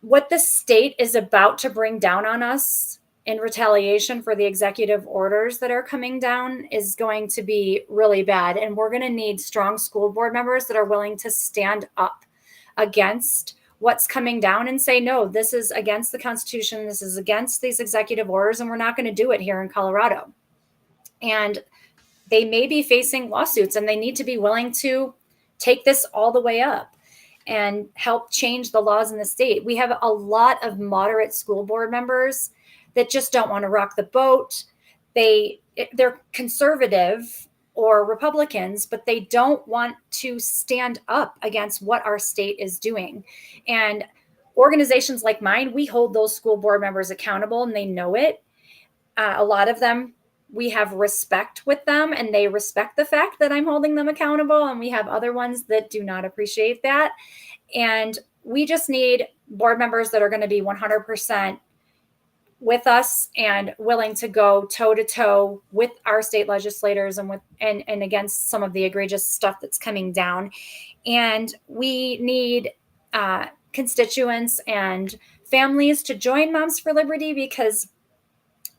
[SPEAKER 3] what the state is about to bring down on us in retaliation for the executive orders that are coming down is going to be really bad. And we're going to need strong school board members that are willing to stand up against what's coming down and say, no, this is against the Constitution. This is against these executive orders, and we're not going to do it here in Colorado. And they may be facing lawsuits, and they need to be willing to take this all the way up. and help change the laws in the state. We have a lot of moderate school board members that just don't want to rock the boat. They're conservative or Republicans, but they don't want to stand up against what our state is doing. And organizations like mine, we hold those school board members accountable, and they know it. A lot of them, we have respect with them, and they respect the fact that I'm holding them accountable. And we have other ones that do not appreciate that. And we just need board members that are going to be 100% with us and willing to go toe to toe with our state legislators and against some of the egregious stuff that's coming down. And we need constituents and families to join Moms for Liberty, because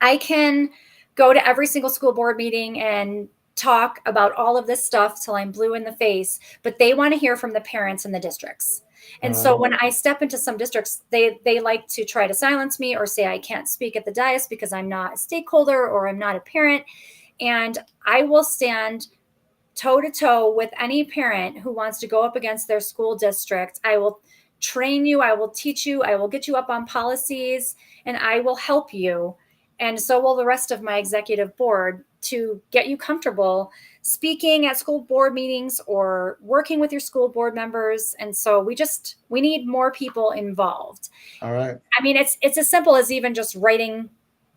[SPEAKER 3] I can go to every single school board meeting and talk about all of this stuff till I'm blue in the face, but they want to hear from the parents in the districts. And so when I step into some districts, they like to try to silence me or say I can't speak at the dais because I'm not a stakeholder or I'm not a parent. And I will stand toe to toe with any parent who wants to go up against their school district. I will train you. I will teach you. I will get you up on policies, and I will help you. And so will the rest of my executive board, to get you comfortable speaking at school board meetings or working with your school board members. And so we need more people involved.
[SPEAKER 2] All right.
[SPEAKER 3] I mean, it's as simple as even just writing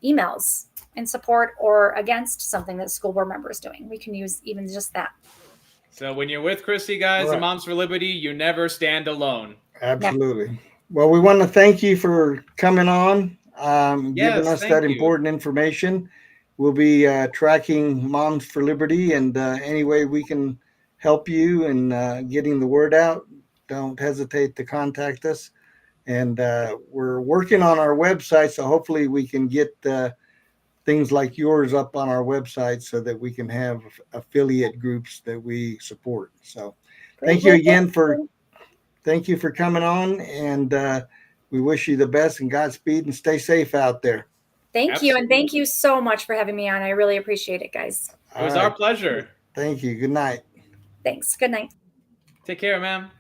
[SPEAKER 3] emails in support or against something that the school board member is doing. We can use even just that.
[SPEAKER 1] So when you're with Kristy, guys,
[SPEAKER 2] Right.
[SPEAKER 1] and Moms for Liberty, you never stand alone.
[SPEAKER 2] Absolutely. Yeah. Well, we want to thank you for coming on, giving us that important information. We'll be tracking Moms for Liberty, and any way we can help you in getting the word out, don't hesitate to contact us. And we're working on our website, so hopefully we can get things like yours up on our website so that we can have affiliate groups that we support. So thank you again thank you for coming on, and we wish you the best and Godspeed, and stay safe out there.
[SPEAKER 3] Thank you. And thank you so much for having me on. I really appreciate it, guys.
[SPEAKER 1] It was our pleasure.
[SPEAKER 2] Thank you. Good night.
[SPEAKER 3] Thanks. Good night.
[SPEAKER 1] Take care, ma'am.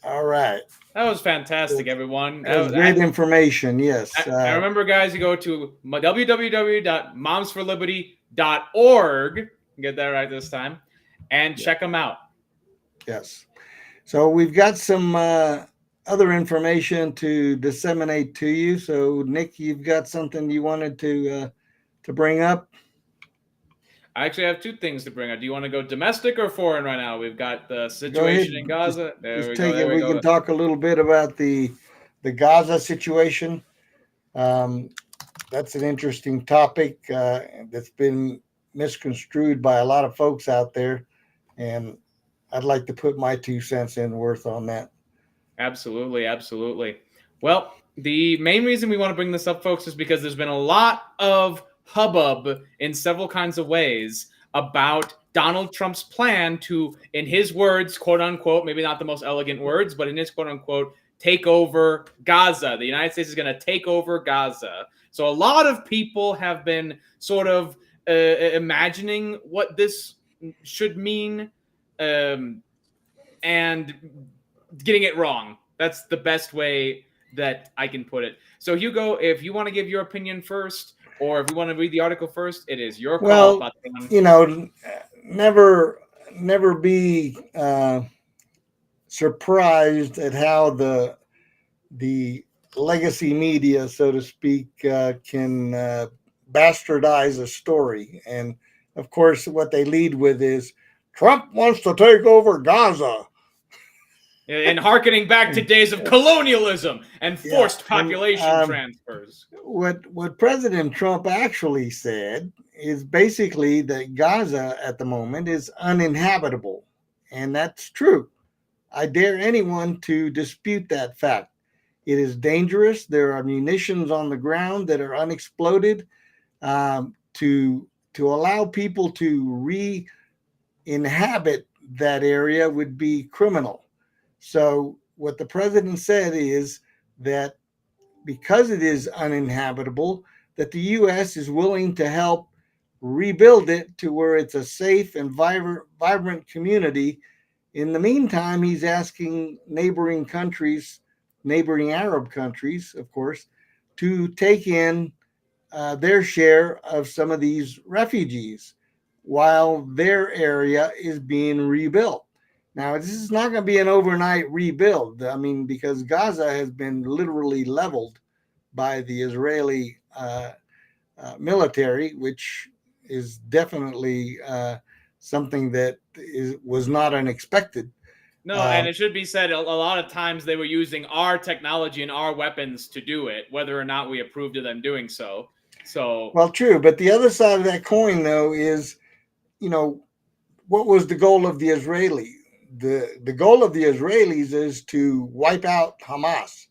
[SPEAKER 2] All right.
[SPEAKER 1] That was fantastic, everyone.
[SPEAKER 2] That was great information. Yes.
[SPEAKER 1] I remember, guys, you go to www.momsforliberty.org. Get that right this time. And check them out.
[SPEAKER 2] Yes. So we've got some other information to disseminate to you. So, Nick, you've got something you wanted to bring up?
[SPEAKER 1] I actually have two things to bring up. Do you want to go domestic or foreign right now? We've got the situation in Gaza.
[SPEAKER 2] We can talk a little bit about the Gaza situation. That's an interesting topic that's been misconstrued by a lot of folks out there, and I'd like to put my 2 cents in worth on that.
[SPEAKER 1] Absolutely, absolutely. Well, the main reason we want to bring this up, folks, is because there's been a lot of hubbub in several kinds of ways about Donald Trump's plan to, in his words, quote unquote, maybe not the most elegant words, but in his quote unquote, take over Gaza. The United States is going to take over Gaza. So a lot of people have been sort of imagining what this should mean and getting it wrong. That's the best way that I can put it. So Hugo, if you want to give your opinion first, or if you want to read the article first, it is your call.
[SPEAKER 2] Well, never be surprised at how the legacy media, so to speak, can bastardize a story. And of course, what they lead with is Trump wants to take over Gaza.
[SPEAKER 1] And hearkening back to days of colonialism and forced population transfers.
[SPEAKER 2] What President Trump actually said is basically that Gaza at the moment is uninhabitable. And that's true. I dare anyone to dispute that fact. It is dangerous. There are munitions on the ground that are unexploded. To allow people to re-inhabit that area would be criminal. So what the president said is that because it is uninhabitable, that the U.S. is willing to help rebuild it to where it's a safe and vibrant community, In the meantime, he's asking neighboring Arab countries, of course, to take in their share of some of these refugees while their area is being rebuilt. Now, this is not going to be an overnight rebuild. I mean, because Gaza has been literally leveled by the Israeli military, which is definitely something that was not unexpected.
[SPEAKER 1] No, and it should be said, a lot of times they were using our technology and our weapons to do it, whether or not we approved of them doing so.
[SPEAKER 2] Well, true. But the other side of that coin, though, is, what was the goal of the Israeli? The goal of the Israelis is to wipe out Hamas.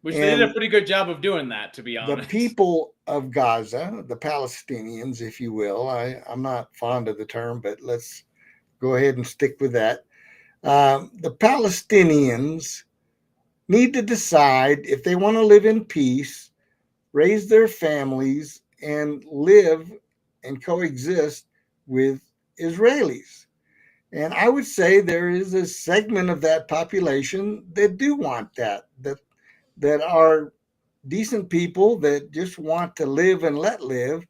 [SPEAKER 1] Which they did a pretty good job of doing that, to be honest.
[SPEAKER 2] The people of Gaza, the Palestinians, if you will, I'm not fond of the term, but let's go ahead and stick with that. The Palestinians need to decide if they want to live in peace, raise their families, and live and coexist with Israelis. And I would say there is a segment of that population that do want that are decent people that just want to live and let live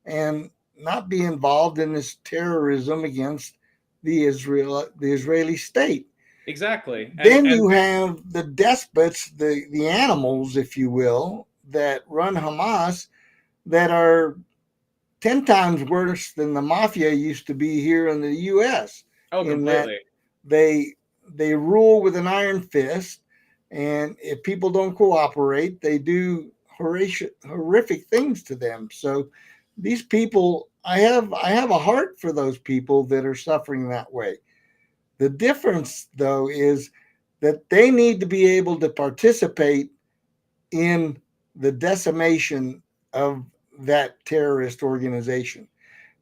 [SPEAKER 2] and not be involved in this terrorism against the Israeli state.
[SPEAKER 1] Exactly.
[SPEAKER 2] Then you have the despots, the animals, if you will, that run Hamas, that are 10 times worse than the mafia used to be here in the U.S.
[SPEAKER 1] Oh, completely.
[SPEAKER 2] They rule with an iron fist, and if people don't cooperate, they do horrific things to them. So these people, I have a heart for those people that are suffering that way. The difference, though, is that they need to be able to participate in the decimation of that terrorist organization.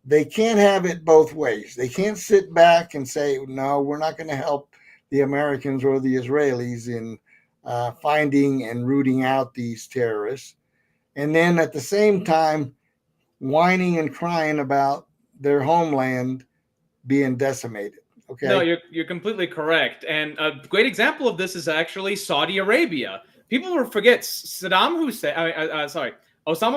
[SPEAKER 2] They can't have it both ways. They can't sit back and say, no, we're not going to help the Americans or the Israelis in finding and rooting out these terrorists. And then at the same time, whining and crying about their homeland being decimated. Okay.
[SPEAKER 1] No, you're completely correct. And a great example of this is actually Saudi Arabia. People will forget Osama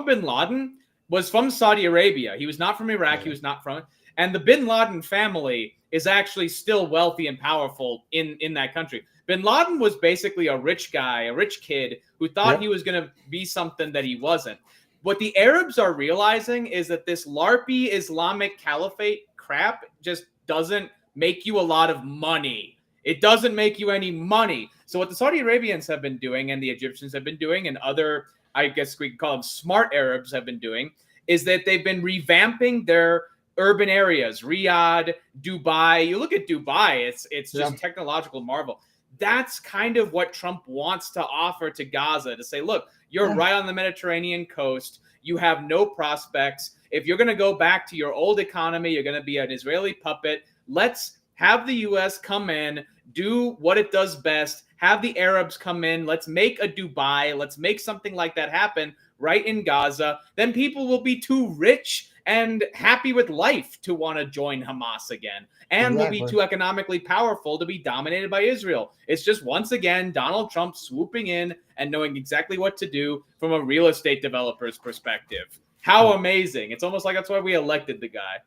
[SPEAKER 1] bin Laden was from Saudi Arabia. He was not from Iraq. He was not from it. And the bin Laden family is actually still wealthy and powerful in that country. Bin Laden was basically a rich guy, a rich kid who thought he was going to be something that he wasn't. What the Arabs are realizing is that this LARPy Islamic Caliphate crap just doesn't make you a lot of money. It doesn't make you any money. So what the Saudi Arabians have been doing and the Egyptians have been doing and other, I guess we could call them smart Arabs have been doing, is that they've been revamping their urban areas, Riyadh, Dubai. You look at Dubai, it's just technological marvel. That's kind of what Trump wants to offer to Gaza, to say, look, you're right on the Mediterranean coast. You have no prospects. If you're going to go back to your old economy, you're going to be an Israeli puppet. Let's have the U.S. come in, do what it does best, have the Arabs come in. Let's make a Dubai. Let's make something like that happen right in Gaza. Then people will be too rich and happy with life to want to join Hamas again, and will be too economically powerful to be dominated by Israel. It's just, once again, Donald Trump swooping in and knowing exactly what to do from a real estate developer's perspective. How amazing. It's almost like that's why we elected the guy.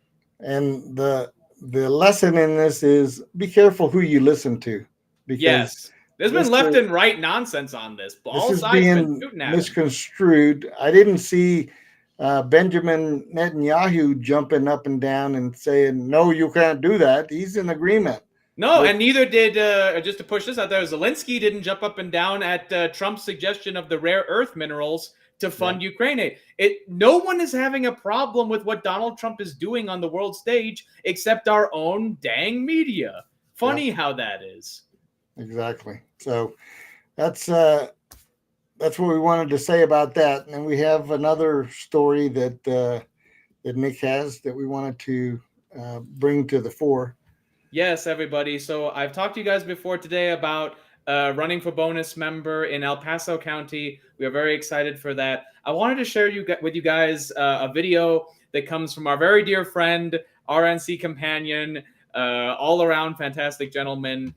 [SPEAKER 2] And the lesson in this is be careful who you listen to.
[SPEAKER 1] Because there's been left and right nonsense on this. All
[SPEAKER 2] this is
[SPEAKER 1] sides
[SPEAKER 2] being misconstrued. I didn't see Benjamin Netanyahu jumping up and down and saying, no, you can't do that. He's in agreement.
[SPEAKER 1] No, and neither did, just to push this out there, Zelensky didn't jump up and down at Trump's suggestion of the rare earth minerals to fund Ukraine. No one is having a problem with what Donald Trump is doing on the world stage except our own dang media. Funny how that is.
[SPEAKER 2] Exactly. So that's what we wanted to say about that. And we have another story that Nick has that we wanted to bring to the fore.
[SPEAKER 1] Yes, everybody. So I've talked to you guys before today about running for bonus member in El Paso County. We are very excited for that. I wanted to share with you guys a video that comes from our very dear friend, RNC companion, all around fantastic gentleman,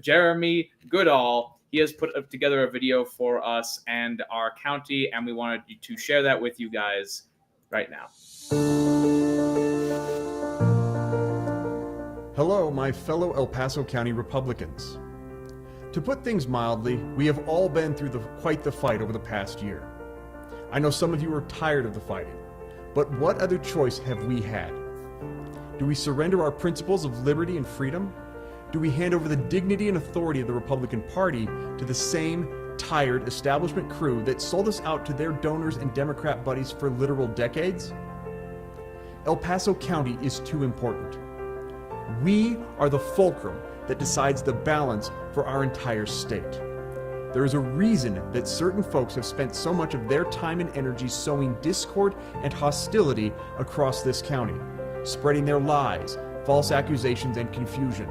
[SPEAKER 1] Jeremy Goodall. He has put together a video for us and our county, and we wanted to share that with you guys right now.
[SPEAKER 4] Hello, my fellow El Paso County Republicans. To put things mildly, we have all been through quite the fight over the past year. I know some of you are tired of the fighting, but what other choice have we had? Do we surrender our principles of liberty and freedom? Do we hand over the dignity and authority of the Republican Party to the same tired establishment crew that sold us out to their donors and Democrat buddies for literal decades? El Paso County is too important. We are the fulcrum that decides the balance for our entire state. There is a reason that certain folks have spent so much of their time and energy sowing discord and hostility across this county, spreading their lies, false accusations, and confusion.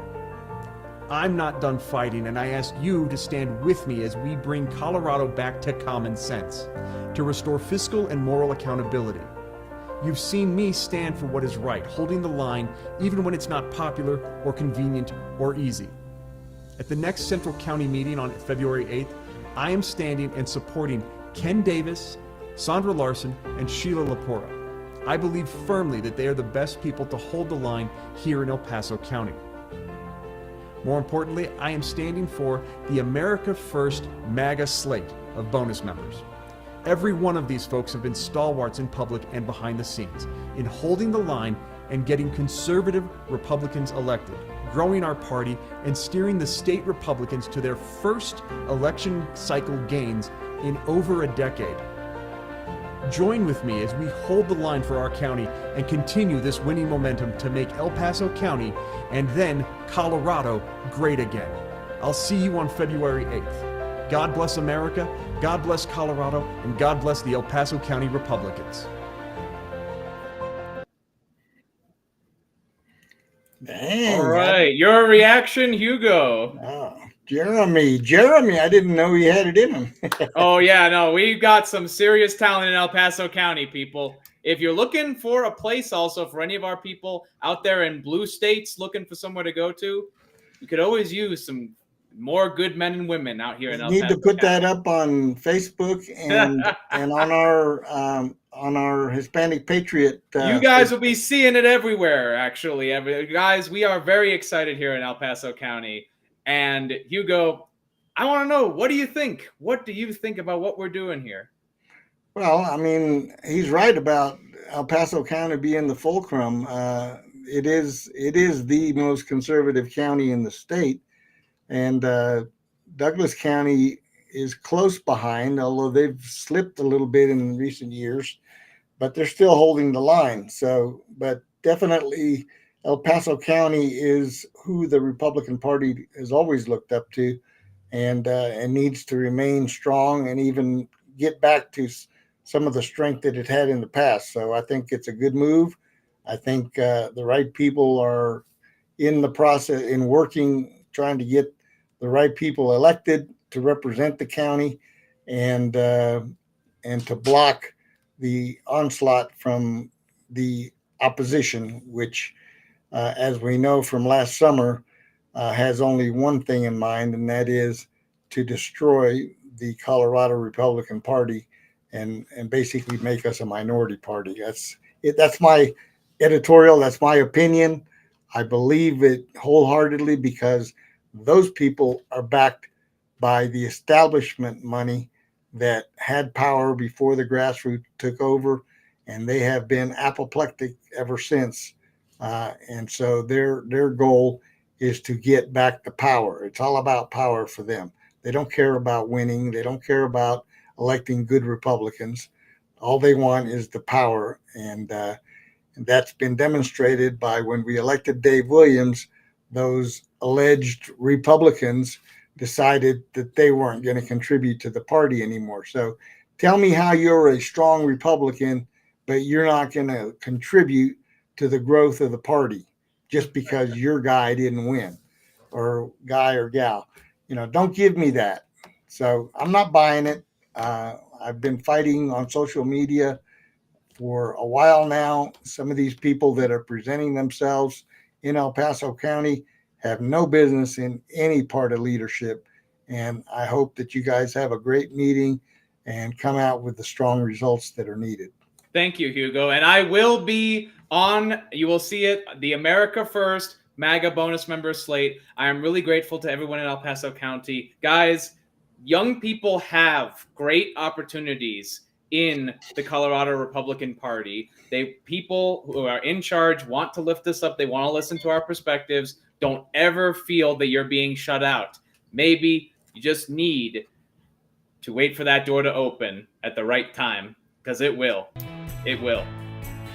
[SPEAKER 4] I'm not done fighting, and I ask you to stand with me as we bring Colorado back to common sense, to restore fiscal and moral accountability. You've seen me stand for what is right, holding the line even when it's not popular or convenient or easy. At the next Central County meeting on February 8th, I am standing and supporting Ken Davis, Sandra Larson, and Sheila Lapora. I believe firmly that they are the best people to hold the line here in El Paso County. More importantly, I am standing for the America First MAGA slate of bonus members. Every one of these folks have been stalwarts in public and behind the scenes in holding the line and getting conservative Republicans elected, growing our party, and steering the state Republicans to their first election cycle gains in over a decade. Join with me as we hold the line for our county and continue this winning momentum to make El Paso County and then Colorado great again. I'll see you on February 8th. God bless America, God bless Colorado, and God bless the El Paso County Republicans.
[SPEAKER 2] Dang,
[SPEAKER 1] All right, your reaction, Hugo.
[SPEAKER 2] Oh, Jeremy, I didn't know he had it in him.
[SPEAKER 1] Oh yeah, no, we've got some serious talent in El Paso County, people. If you're looking for a place also for any of our people out there in blue states looking for somewhere to go to, you could always use some more good men and women out here in El Paso
[SPEAKER 2] Need to put
[SPEAKER 1] County.
[SPEAKER 2] that up on Facebook and on our Hispanic Patriot.
[SPEAKER 1] You guys will be seeing it everywhere, actually. Guys, we are very excited here in El Paso County. And Hugo, I want to know, what do you think? What do you think about what we're doing here?
[SPEAKER 2] Well, I mean, he's right about El Paso County being the fulcrum. It is the most conservative county in the state, and Douglas County is close behind, although they've slipped a little bit in recent years, but they're still holding the line. So, but definitely El Paso County is who the Republican Party has always looked up to, and needs to remain strong and even get back to some of the strength that it had in the past. So I think it's a good move. I think the right people are in the process, in working, trying to get the right people elected to represent the county, and to block the onslaught from the opposition, which, as we know from last summer, has only one thing in mind, and that is to destroy the Colorado Republican Party and basically make us a minority party. That's it. That's my editorial. That's my opinion. I believe it wholeheartedly because those people are backed by the establishment money that had power before the grassroots took over, and they have been apoplectic ever since. And so their goal is to get back the power. It's all about power for them. They don't care about winning. They don't care about electing good Republicans. All they want is the power. And that's been demonstrated by when we elected Dave Williams, those alleged Republicans decided that they weren't going to contribute to the party anymore. So tell me how you're a strong Republican, but you're not going to contribute to the growth of the party just because your guy didn't win, or guy or gal. Don't give me that. So I'm not buying it. I've been fighting on social media for a while now. Some of these people that are presenting themselves in El Paso County have no business in any part of leadership. And I hope that you guys have a great meeting and come out with the strong results that are needed.
[SPEAKER 1] Thank you, Hugo. And I will be on, you will see it, the America First MAGA bonus member slate. I am really grateful to everyone in El Paso County. Guys, young people have great opportunities in the Colorado Republican Party. People who are in charge want to lift us up. They want to listen to our perspectives. Don't ever feel that you're being shut out. Maybe you just need to wait for that door to open at the right time, because it will. It will.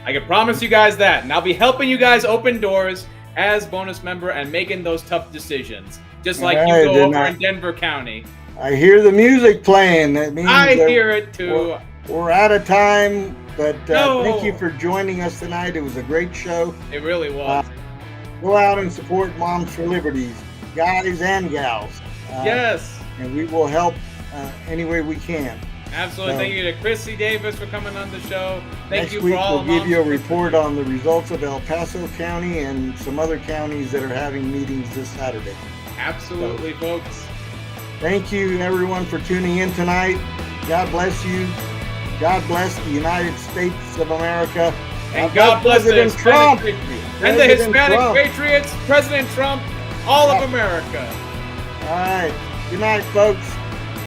[SPEAKER 1] I can promise you guys that. And I'll be helping you guys open doors as bonus member and making those tough decisions, just like you go over in Denver County.
[SPEAKER 2] I hear the music playing. That means
[SPEAKER 1] I hear it too.
[SPEAKER 2] We're out of time, but thank you for joining us tonight. It was a great show.
[SPEAKER 1] It really was.
[SPEAKER 2] Go out and support Moms for Liberties, guys and gals.
[SPEAKER 1] Yes.
[SPEAKER 2] And we will help any way we can.
[SPEAKER 1] Absolutely. Thank you to Kristy Davis for coming on the show. Thank you
[SPEAKER 2] for
[SPEAKER 1] all.
[SPEAKER 2] Next week we'll give you a report on the results of El Paso County and some other counties that are having meetings this Saturday.
[SPEAKER 1] Absolutely, folks.
[SPEAKER 2] Thank you, everyone, for tuning in tonight. God bless you. God bless the United States of America.
[SPEAKER 1] And God bless President Trump. And the Hispanic Patriots, President Trump, all of America.
[SPEAKER 2] All right. Good night, folks.